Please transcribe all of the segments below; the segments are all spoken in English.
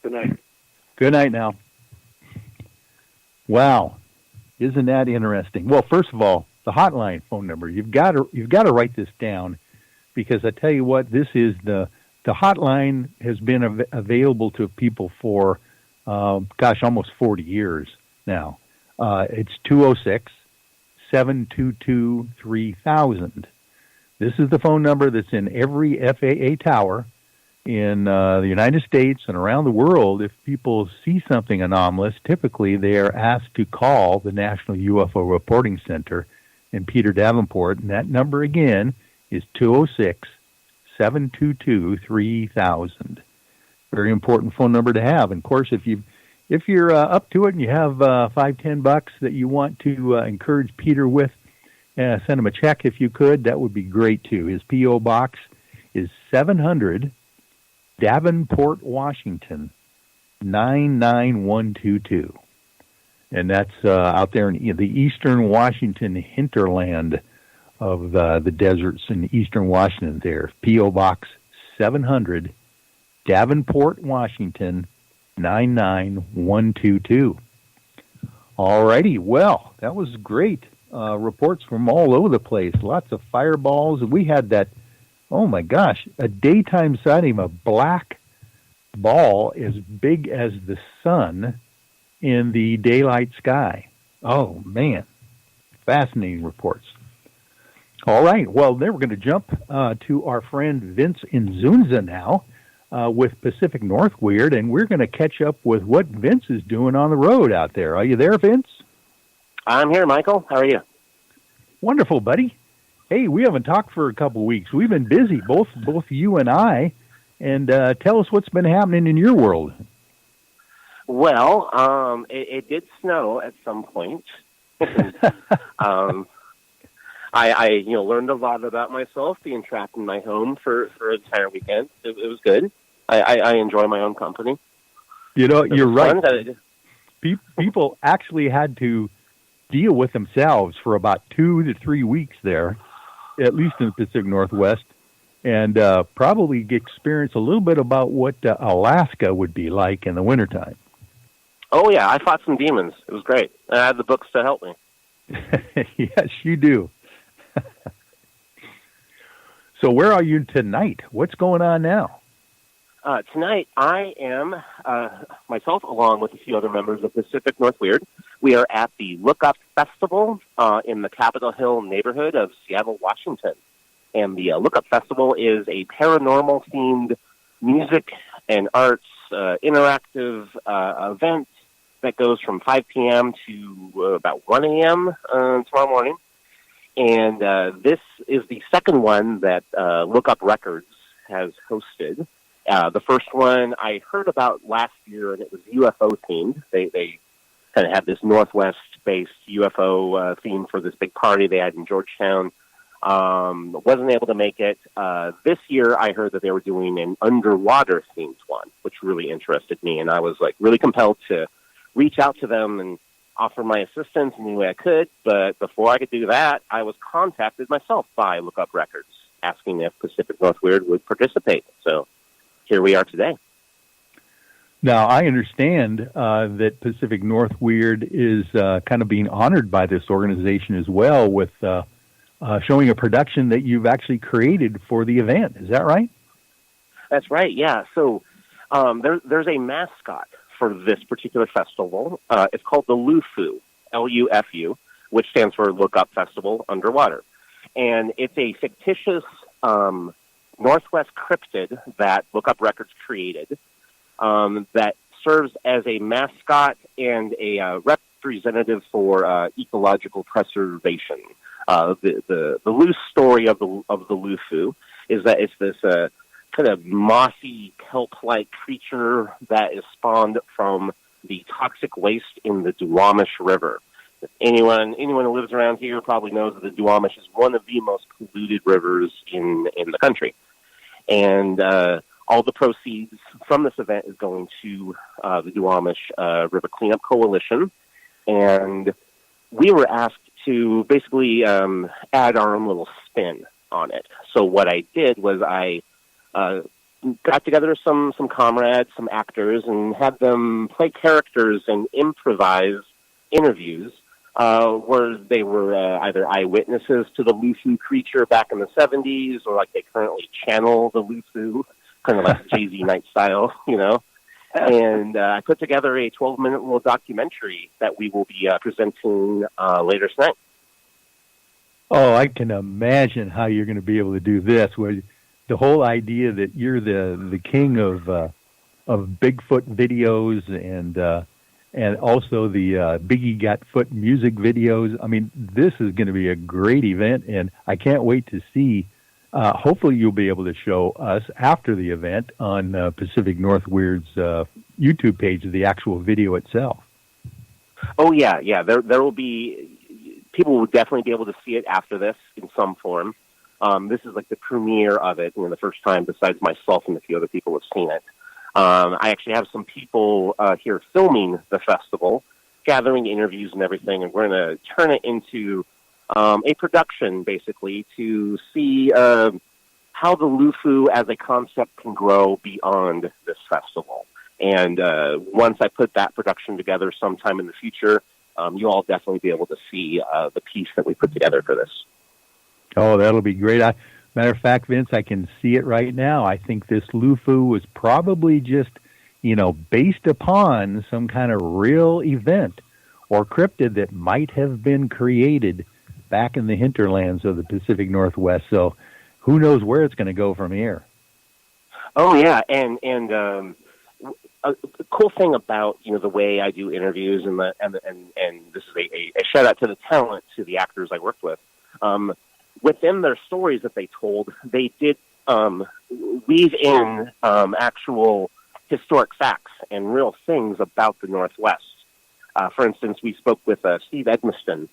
Good night. Good night now. Wow, isn't that interesting? Well, first of all, the hotline phone number. You've got to write this down, because I tell you what, this is the hotline has been available to people for almost 40 years now. It's 206-722-3000. This is the phone number that's in every FAA tower in the United States and around the world. If people see something anomalous, typically they are asked to call the National UFO Reporting Center in Peter-Davenport, and that number again is 206-722-3000. Very important phone number to have. And of course, if you're up to it and you have $5-10 that you want to encourage Peter with, send him a check if you could. That would be great too. His P.O. box is 700 Davenport, Washington 99122, and that's out there in the eastern Washington hinterland of the deserts in eastern Washington. There, P.O. box 700 Davenport, Washington 99122. All righty. Well, that was great. Reports from all over the place. Lots of fireballs. We had that, oh my gosh, a daytime sighting of a black ball as big as the sun in the daylight sky. Oh, man. Fascinating reports. All right. Well, then we're going to jump to our friend Vince in Zunza now with Pacific North Weird, and we're going to catch up with what Vince is doing on the road out there. Are you there, Vince? I'm here, Michael. How are you? Wonderful, buddy. Hey, we haven't talked for a couple of weeks. We've been busy, both you and I. And tell us what's been happening in your world. Well, it did snow at some point. I learned a lot about myself being trapped in my home for an entire weekend. It was good. I enjoy my own company. You're right. People actually had to deal with themselves for about 2 to 3 weeks there, at least in the Pacific Northwest, and probably experience a little bit about what Alaska would be like in the wintertime. Oh, yeah. I fought some demons. It was great. I had the books to help me. Yes, you do. So where are you tonight? What's going on now? Tonight, I am, myself, along with a few other members of Pacific North Weird. We are at the Look Up Festival in the Capitol Hill neighborhood of Seattle, Washington. And the Look Up Festival is a paranormal-themed music and arts interactive event that goes from 5 p.m. to about 1 a.m. Tomorrow morning. And this is the second one that Look Up Records has hosted. The first one I heard about last year, and it was UFO themed. They kind of had this Northwest-based UFO theme for this big party they had in Georgetown. Wasn't able to make it. This year, I heard that they were doing an underwater-themed one, which really interested me, and I was really compelled to reach out to them and offer my assistance in any way I could. But before I could do that, I was contacted myself by Look Up Records, asking if Pacific North Weird would participate. So here we are today. Now, I understand that Pacific North Weird is kind of being honored by this organization as well with showing a production that you've actually created for the event. Is that right? That's right, yeah. So there's a mascot for this particular festival. It's called the LUFU, L-U-F-U, which stands for Look Up Festival Underwater. And it's a fictitious Northwest cryptid that Look Up Records created that serves as a mascot and a representative for ecological preservation. The loose story of the LUFU is that it's this kind of mossy, kelp-like creature that is spawned from the toxic waste in the Duwamish River. Anyone who lives around here probably knows that the Duwamish is one of the most polluted rivers in the country. And all the proceeds from this event is going to the Duwamish River Cleanup Coalition. And we were asked to basically add our own little spin on it. So what I did was I got together some comrades, some actors, and had them play characters and improvise interviews where they were either eyewitnesses to the Lufu creature back in the 70s, or like they currently channel the Lufu, kind of like Jay-Z Night style, you know. And I put together a 12-minute little documentary that we will be presenting later tonight. Oh, I can imagine how you're going to be able to do this. Where the whole idea that you're the king of Bigfoot videos and also the Biggie Got Foot music videos. I mean, this is going to be a great event, and I can't wait to see. Hopefully, you'll be able to show us after the event on Pacific North Weird's YouTube page the actual video itself. Oh yeah. There will be. People will definitely be able to see it after this in some form. This is like the premiere of it, the first time besides myself and a few other people have seen it. I actually have some people here filming the festival, gathering interviews and everything, and we're going to turn it into a production, basically, to see how the Lufu as a concept can grow beyond this festival. And once I put that production together sometime in the future, you'll all definitely be able to see the piece that we put together for this. Oh, that'll be great. Matter of fact, Vince, I can see it right now. I think this Lufu was probably just, based upon some kind of real event or cryptid that might have been created back in the hinterlands of the Pacific Northwest. So who knows where it's going to go from here. Oh, yeah. And a cool thing about, the way I do interviews and this is a shout out to the talent, to the actors I worked with. Within their stories that they told, they did weave in actual historic facts and real things about the Northwest. For instance, we spoke with Steve Edmiston,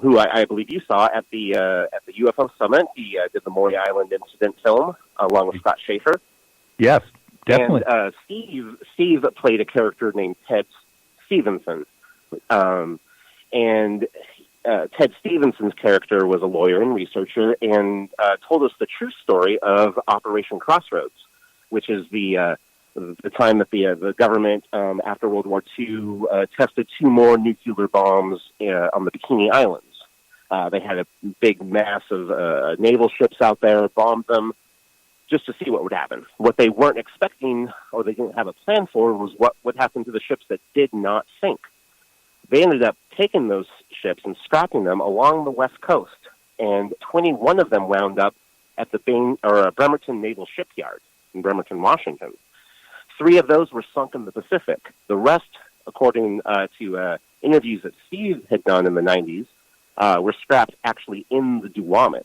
who I believe you saw at the UFO Summit. He did the Maury Island incident film along with Scott Schaefer. Yes, definitely. And Steve played a character named Ted Stevenson, and Ted Stevenson's character was a lawyer and researcher, and told us the true story of Operation Crossroads, which is the time that the government, after World War II, tested 2 more nuclear bombs on the Bikini Islands. They had a big mass of naval ships out there, bombed them, just to see what would happen. What they weren't expecting, or they didn't have a plan for, was what would happen to the ships that did not sink. They ended up taking those ships and scrapping them along the West Coast, and 21 of them wound up at the Bremerton Naval Shipyard in Bremerton, Washington. 3 of those were sunk in the Pacific. The rest, according to interviews that Steve had done in the 90s, were scrapped actually in the Duwamish.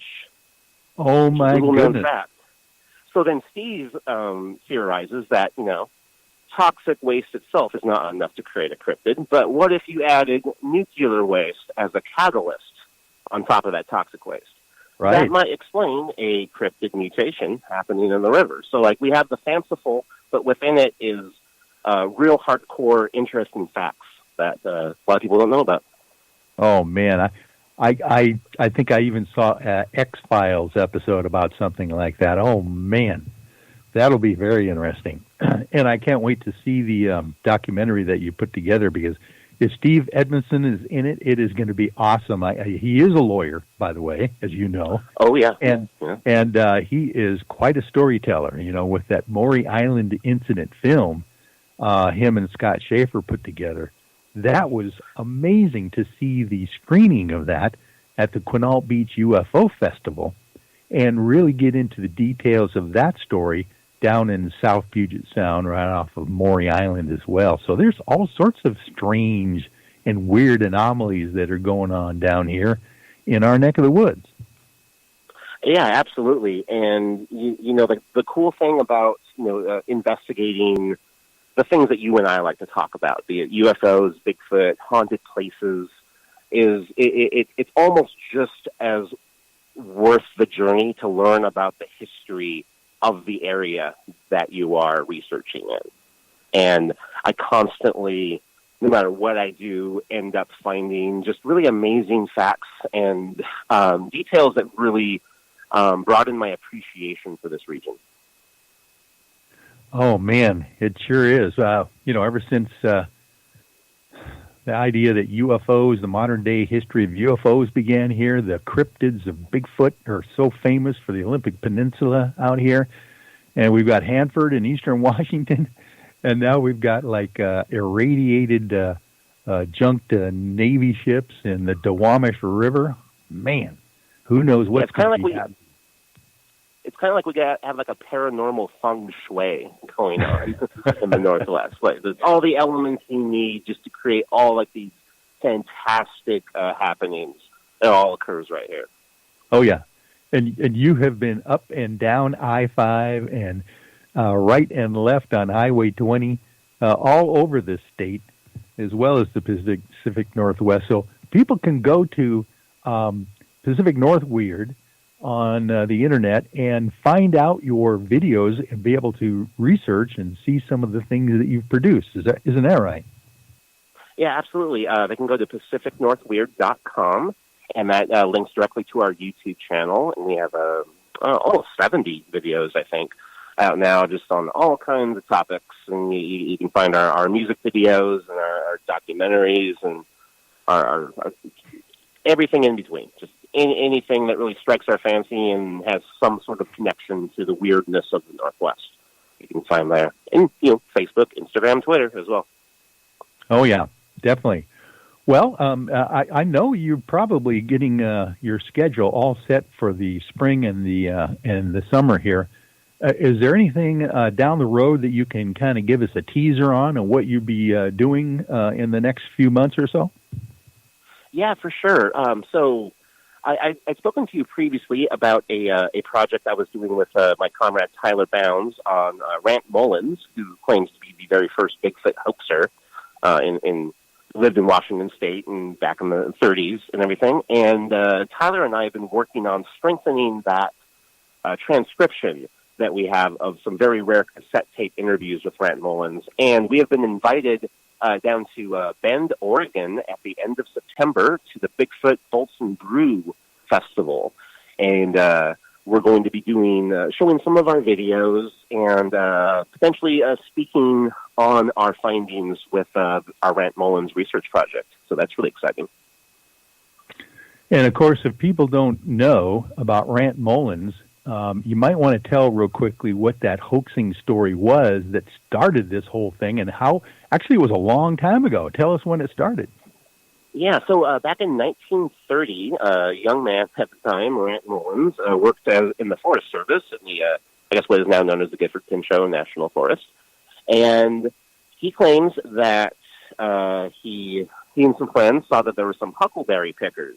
Oh, my goodness. So then Steve theorizes that, toxic waste itself is not enough to create a cryptid, but what if you added nuclear waste as a catalyst on top of that toxic waste? Right. That might explain a cryptid mutation happening in the river. So, we have the fanciful, but within it is real hardcore, interesting facts that a lot of people don't know about. Oh, man. I think I even saw an X-Files episode about something like that. Oh, man. That'll be very interesting. And I can't wait to see the documentary that you put together, because if Steve Edmondson is in it, it is going to be awesome. He is a lawyer, by the way, as you know. Oh, yeah. And he is quite a storyteller, with that Maury Island incident film him and Scott Schaefer put together. That was amazing to see the screening of that at the Quinault Beach UFO Festival and really get into the details of that story down in South Puget Sound, right off of Maury Island as well. So there's all sorts of strange and weird anomalies that are going on down here in our neck of the woods. Yeah, absolutely. And, the cool thing about, investigating the things that you and I like to talk about, be it UFOs, Bigfoot, haunted places, is it's almost just as worth the journey to learn about the history of the area that you are researching in. And I constantly, no matter what I do, end up finding just really amazing facts and details that really broaden my appreciation for this region. Oh man, it sure is. Ever since the idea that UFOs, the modern day history of UFOs began here, the cryptids of Bigfoot are so famous for the Olympic Peninsula out here, and we've got Hanford in eastern Washington, and now we've got like irradiated junked Navy ships in the Duwamish River. Man, who knows what's going to be happening. It's kind of like we have like a paranormal feng shui going on in the Northwest. Like, there's all the elements you need just to create all like these fantastic happenings. It all occurs right here. Oh yeah, and you have been up and down I-5 and right and left on Highway 20, all over the state, as well as the Pacific Northwest. So people can go to Pacific North Weird on the internet and find out your videos and be able to research and see some of the things that you've produced. Isn't that right? Yeah, absolutely. They can go to pacificnorthweird.com, and that links directly to our YouTube channel. And we have almost 70 videos, I think, out now just on all kinds of topics. And you can find our music videos and our documentaries and our everything in between. Just anything that really strikes our fancy and has some sort of connection to the weirdness of the Northwest. You can find there. And, Facebook, Instagram, Twitter as well. Oh, yeah, definitely. Well, I know you're probably getting your schedule all set for the spring and the summer here. Is there anything down the road that you can kind of give us a teaser on and what you'd be doing in the next few months or so? Yeah, for sure. So I'd spoken to you previously about a project I was doing with my comrade Tyler Bounds on Rant Mullins, who claims to be the very first Bigfoot hoaxer lived in Washington State and back in the 30s and everything. And Tyler and I have been working on strengthening that transcription that we have of some very rare cassette tape interviews with Rant Mullins. And we have been invited down to Bend, Oregon at the end of September to the Bigfoot Bolts and Brew Festival. And we're going to be showing some of our videos and potentially speaking on our findings with our Rant Mullins research project. So that's really exciting. And of course, if people don't know about Rant Mullins, you might want to tell real quickly what that hoaxing story was that started this whole thing and how, actually it was a long time ago. Tell us when it started. Yeah, so back in 1930, a young man at the time, Rant Mullins, worked in the Forest Service in the, I guess what is now known as the Gifford-Pinchot National Forest. And he claims that he and some friends saw that there were some huckleberry pickers,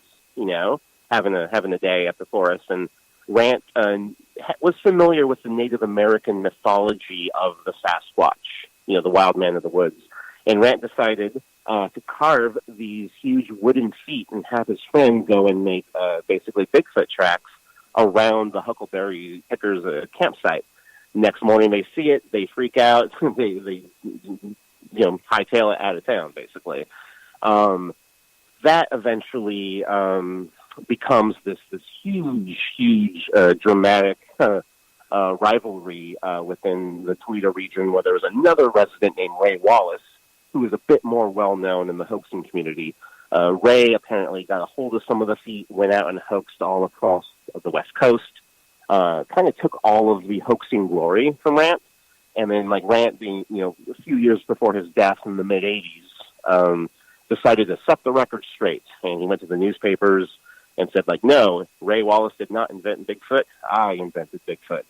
having a day at the forest. And Rant was familiar with the Native American mythology of the Sasquatch, the wild man of the woods. And Rant decided to carve these huge wooden feet and have his friend go and make basically Bigfoot tracks around the huckleberry pickers' campsite. Next morning they see it, they freak out, they hightail it out of town, basically. That eventually becomes this huge dramatic rivalry within the Toledo region, where there was another resident named Ray Wallace, who was a bit more well-known in the hoaxing community. Ray apparently got a hold of some of the feet, went out and hoaxed all across the West Coast, kind of took all of the hoaxing glory from Rant, and then, Rant being, a few years before his death in the mid-'80s, decided to set the record straight, and he went to the newspapers and said, no, Ray Wallace did not invent Bigfoot, I invented Bigfoot.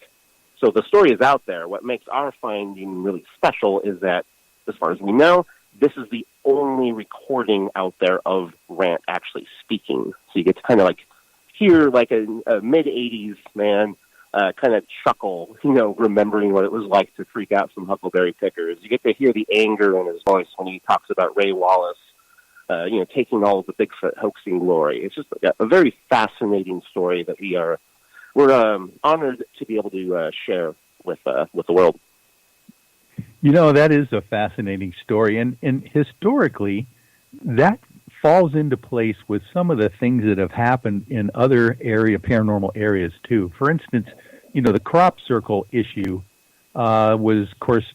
So the story is out there. What makes our finding really special is that, as far as we know, this is the only recording out there of Rant actually speaking. So you get to kind of hear a mid-'80s man kind of chuckle, remembering what it was like to freak out some huckleberry pickers. You get to hear the anger in his voice when he talks about Ray Wallace, taking all of the Bigfoot hoaxing glory. It's just a very fascinating story that we're honored to be able to share with the world. That is a fascinating story, and historically, that falls into place with some of the things that have happened in other paranormal areas too. For instance, the crop circle issue was, of course,